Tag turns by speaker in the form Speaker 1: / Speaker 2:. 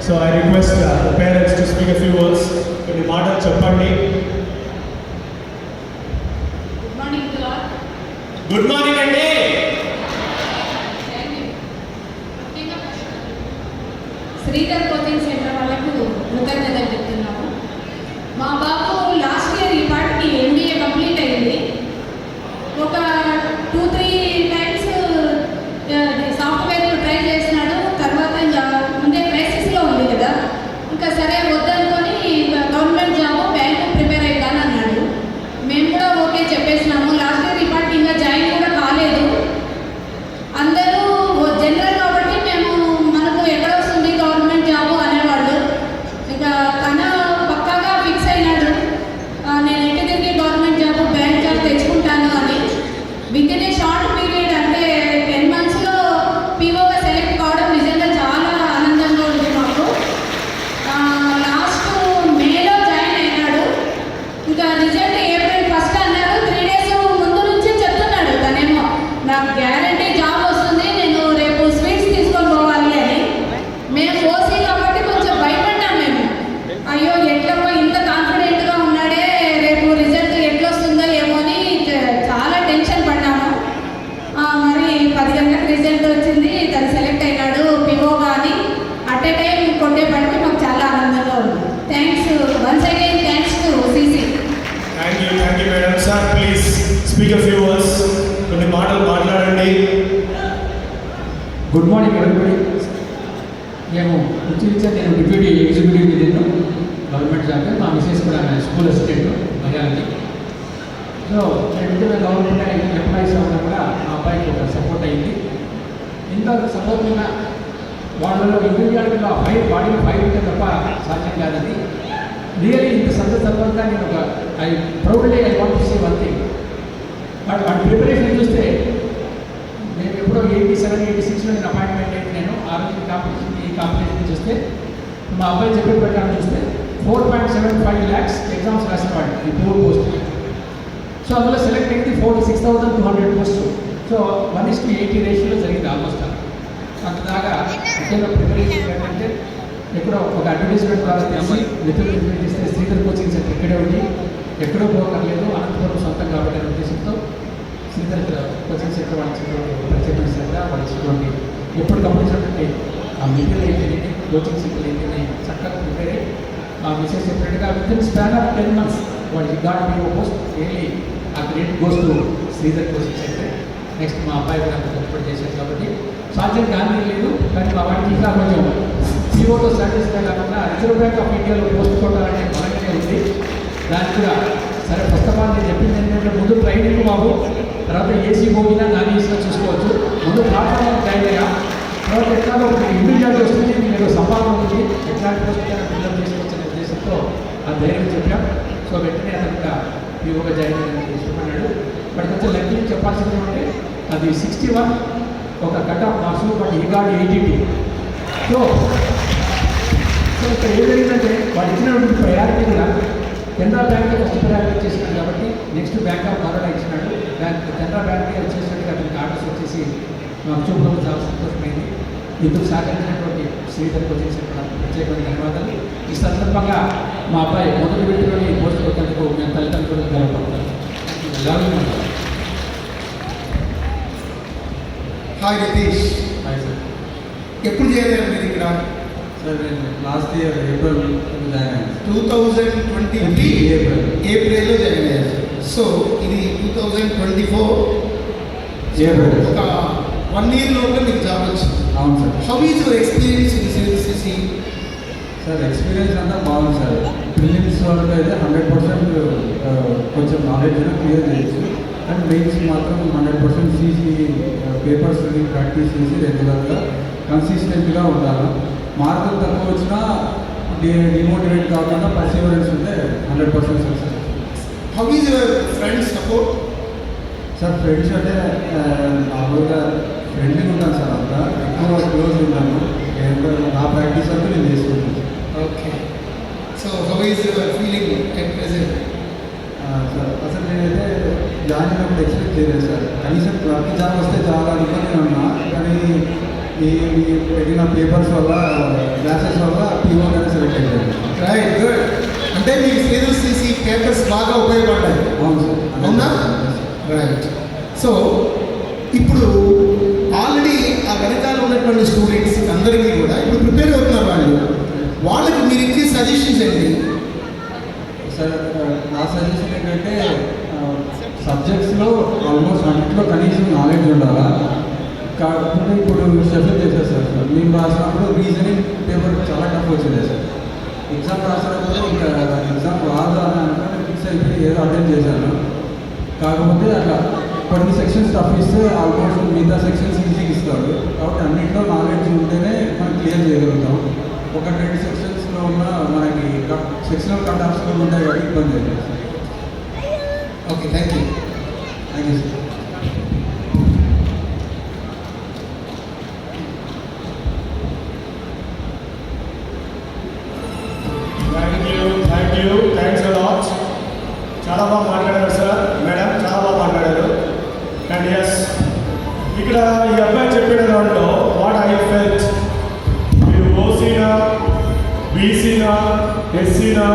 Speaker 1: So I request the parents to speak a few words. కొన్ని మాటలు చెప్పండి.
Speaker 2: Good morning to all.
Speaker 1: Good morning అండి.
Speaker 2: Sridhar coaching centre వాళ్ళకు కృతజ్ఞతలు చెప్తున్నాము. మా బాబు లాస్ట్ ఇయర్ ఈ పాటికి MBA కంప్లీట్ అయింది. ఒక 2-3 టైమ్స్ సాఫ్ట్వేర్ ట్రై చేసినాడు. తర్వాత ఇంకా ముందే క్రైసిస్లో ఉంది కదా, ఇంకా సరే వద్దనుకొని గవర్నమెంట్ జాబ్ బ్యాంకు ప్రిపేర్ అవుతాను అన్నాడు. మేము కూడా ఓకే చెప్పేసినాము. లాస్ట్ ఇయర్ ఈ పాటికి ఇంకా జాయిన్ కూడా కాలేదు. అందరూ జనరల్ కాబట్టి మేము మనకు ఎక్కడ వస్తుంది గవర్నమెంట్ జాబు అనేవాళ్ళు. ఇక తన పక్కాగా ఫిక్స్ అయినాడు, నేను ఎటు తిరిగి గవర్నమెంట్ జాబు బ్యాంక్ జాబ్ తెచ్చుకుంటాను అని. With in a short period అంటే 10 monthsలో పీఓగా సెలెక్ట్ కావడం నిజంగా చాలా ఆనందంగా ఉంది మాకు. లాస్ట్ మేలో జాయిన్ అయినాడు. ఇంకా రిజల్ట్ April 1st అన్నారు. 3 days ముందు నుంచి చెప్తున్నాడు తనేమో నాకు గ్యారంటీ జాబ్ వస్తుంది, నేను రేపు స్వీట్స్ తీసుకొని పోవాలి అని. మేము ఓసీ కాబట్టి కొంచెం భయపడ్డాం మేము. అయ్యో ఎట్లమ్మో ఇంత కాన్ఫిడెంట్గా ఉన్నాడే, రేపు రిజల్ట్ ఎట్లొస్తుందో ఏమో అని చాలా టెన్షన్ పడ్డాము. మరి 10 గంటలకు రిజల్ట్ వచ్చింది, తను సెలెక్ట్ అయినాడు పిఓగా అని. అట్ ఏ టైం కొట్టేపడికి మాకు చాలా ఆనందంగా ఉంది. Thanks once again, thanks to CC.
Speaker 1: Thank you madam. Sir please speak a few words. కొన్ని మాటలు మాట్లాడండి.
Speaker 3: Good morning everybody. నేను డిప్యూటీ ఎగ్జిక్యూటివ్ విధిను గవర్నమెంట్ జాబ్. మా మిసెస్ కూడా స్కూల్ అసిస్టెంట్ మలయాళకి. సో నేను గవర్నమెంట్ ఎంప్లాయీస్ అవ్వడం కూడా మా అబ్బాయికి ఒక సపోర్ట్ అయింది. ఇంత సపోర్ట్గా వాళ్ళలో ఇండివిజువల్గా బాడీలో 5 ఉంటే తప్ప సాధ్యం కాదని రియల్లీ ఇంత సంతోషంగా నేను ఒక proudly I want to say one thing. But వాటి ప్రిపరేషన్ చూస్తే నేను ఎప్పుడో 87, 86లో నేను అపాయింట్మెంట్ అయింది. నేను ఆ రోజు కాంపిటీషన్ చూస్తే మా అబ్బాయి చెప్పే ప్రకారం చూస్తే 4.75 lakhs ఎగ్జామ్స్ రాసినవాడు ఈ 4 పోస్ట్. సో అందులో సెలెక్ట్ అయింది 6,200 పోస్టు. సో 1:80 రేషియోలో జరిగింది ఆల్మోస్ట్. అంతదాకా ముఖ్యంగా ప్రిపరేషన్ ఏంటంటే ఎక్కడో ఒక అడ్వర్టైజ్మెంట్ ద్వారా తెలిసి మిత్రులు ఇస్తే శ్రీధర్ కోచింగ్ సెంటర్ ఇక్కడే ఉంది, ఎక్కడో పోకర్లేదు, అనంతపురం సొంతం కాబట్టి అనే ఉద్దేశంతో శ్రీధర్ కోచింగ్ సెంటర్ పరిచయం సెంటర్ వాళ్ళు ఇచ్చినటువంటి ఎప్పటికప్పుడు ఇచ్చినటువంటి ఆ మెటీరియల్ ఏంటంటే కోచింగ్ సెంటర్ ఏంటంటే చక్కగా ప్రిపేర్ అయ్యి మా మిసెస్ చెప్పినట్టుగా with in span of 10 months వాడికి గాడ్ మీ పోస్ట్ రియల్లీ ఆ great goes to Sridhar coaching centre. Next మా అబ్బాయి కూడా అంత కష్టపడి చేశారు కాబట్టి సాధ్యం కానీ లేదు. కానీ మా వాడికి ఇంకా కొంచెం పీఓతో సాటిస్ఫై కాకుండా రిజర్వ్ బ్యాంక్ ఆఫ్ ఇండియాలో పోస్ట్ కొట్టాలనే బలంగానే ఉంది. దానికి కూడా సరే ఫస్ట్ ఆఫ్ ఆల్ నేను చెప్పింది ఏంటంటే ముందు ట్రైనింగ్ బాబు, తర్వాత ఏసీ పోగినా నాన్ ఏసీగా చూసుకోవచ్చు. ముందు ప్లాట్ఫామ్ జాయిన్ అయ్యా, తర్వాత ఎట్లాగో ఇండివిజువల్ వస్తుంది, మీకు సంపాదన ఉంది, ఎట్లాంటి పోస్ట్ బిల్డప్ చేసుకోవచ్చు అనే ఉద్దేశంతో ఆ ధైర్యం చెప్పాం. సో వెంటనే అతను కూడా పీఓగా జాయిన్ అయ్యాలని ఇష్టపడ్డాడు. బట్ కొంచెం లెక్కలు చెప్పాల్సింది అంటే అది 61 ఒక కట్ ఆఫ్ మార్క్స్, బట్ ఈ గాడ్ 82. సో ఇక్కడ ఏం జరిగిందంటే వాడు ఇచ్చినటువంటి ప్రయారిటీ కూడా కెనరా బ్యాంక్లో ఫస్ట్ ప్రయారిటీ చేసినాడు కాబట్టి నెక్స్ట్ బ్యాంక్ ఆఫ్ బరోడా ఇచ్చినాడు. కెనరా బ్యాంక్కి వచ్చేసినట్టుగా అతనికి ఆర్డర్స్ వచ్చేసి మాకు చూపడం చాలా సంతోషమైంది. ఇందుకు సహకరించినటువంటి శ్రీధర్ కోచింగ్ సెంటర్ ప్రత్యేకమైన ధన్యవాదాలు. ఈ సందర్భంగా మా అబ్బాయి మొదటి విడతలోనే పోస్ట్ కొట్టేందుకు మేము తల్లిదండ్రులు గర్వపడతాం.
Speaker 4: హాయ్ నితీష్.
Speaker 3: Hi sir.
Speaker 4: ఎప్పుడు చేయలేదు మీరు ఇక్కడ?
Speaker 3: సార్ నేను లాస్ట్ ఇయర్ ఏప్రిల్ జాయిన్ అయ్యాను.
Speaker 4: 2023 ఏప్రిల్లో జాయిన్ అయ్యారు. సో ఇది 2024
Speaker 3: ఏప్రిల్.
Speaker 4: ఒక 1 year లోపల మీకు జాబ్ వచ్చింది.
Speaker 3: అవును sir.
Speaker 4: How is your experience in CC?
Speaker 3: Sir experience అంతా బాగుంది సార్. ప్రిలిమ్స్ వాళ్ళకి అయితే 100% కొంచెం నాలెడ్జ్ క్లియర్ చేయొచ్చు. అండ్ మెయిన్స్ మాత్రం 100% సీసీ పేపర్స్ ప్రాక్టీస్ చేసి రెగ్యులర్గా కన్సిస్టెంట్గా ఉండాలి. మార్కులు తక్కువ వచ్చినా డిమోటివేట్ కాకుండా పర్సివరెన్స్ ఉంటే 100% success.
Speaker 4: How is your friends support?
Speaker 3: Sir friends అంటే మామూలుగా ఫ్రెండ్లీగా ఉంటాను సార్. అంతా ఎక్కువ క్లోజ్ ఉంటాను. నా ప్రాక్టీస్ అంతా నేను చేసుకుంటాను.
Speaker 4: Okay. So how is your feeling at present?
Speaker 3: Sir అసలు నేనైతే జాయిన్ అయినప్పుడు ఎక్స్పెక్ట్ చేయలేదు సార్. కనీసం క్లబ్ జాబ్ వస్తే చాలా అనుకుని ఉన్నా, కానీ
Speaker 5: ఈ పెట్టిన పేపర్స్ వల్ల క్లాసెస్ వల్ల P1 అనేది సెలెక్ట్ అయిపోయింది.
Speaker 4: Right, good. అంటే మీకు CC పేపర్స్ బాగా ఉపయోగపడ్డాయి.
Speaker 5: అవును సార్.
Speaker 4: అవునా? రైట్. సో ఇప్పుడు ఆల్రెడీ ఆ వెనకాల ఉన్నటువంటి స్టూడెంట్స్ అందరికీ కూడా ఇప్పుడు ప్రిపేర్ అవుతున్నారు. వాళ్ళకి మీరు ఇచ్చే సజెషన్స్ ఏంటి?
Speaker 5: సార్ నా సజెషన్ ఏంటంటే సబ్జెక్ట్స్లో ఆల్మోస్ట్ అన్నింటిలో కనీసం నాలెడ్జ్ ఉండాలా. కాకపోతే ఇప్పుడు షఫిల్ చేసేస్తారు సార్. మేము రాసినప్పుడు రీజనింగ్ పేపర్ చాలా టఫ్ వచ్చింది సార్. ఎగ్జామ్ రాసినప్పుడు ఇంకా ఎగ్జామ్ రాదు అని అనుకుని ఫిక్స్ అయిపోయి ఏదో అటెండ్ చేశాను. కాకపోతే అట్లా కొన్ని సెక్షన్స్ టఫ్ ఇస్తే ఆల్మోస్ట్ మిగతా సెక్షన్స్ ఈజీగా ఇస్తాడు. కాబట్టి అన్నింటిలో నాలెడ్జ్ ఉంటేనే మనం క్లియర్ చేయగలుగుతాం. ఒక 2 సెక్షన్స్లో ఉన్న మనకి సెక్షనల్ కట్ ఆఫ్స్లో ఉంటాయి కాబట్టి ఇబ్బంది అవుతుంది sir.
Speaker 4: Okay, thank you.
Speaker 5: Thank you sir.
Speaker 1: Thanks a lot. చాలా బాగా మాట్లాడారు సార్. మేడం చాలా బాగా మాట్లాడారు. అండ్ ఎస్, ఇక్కడ ఈ అబ్బాయి చెప్పిన దాంట్లో వాట్ ఐ ఫెల్ట్, మీరు ఓసీనా, బీసీనా, ఎస్సీనా,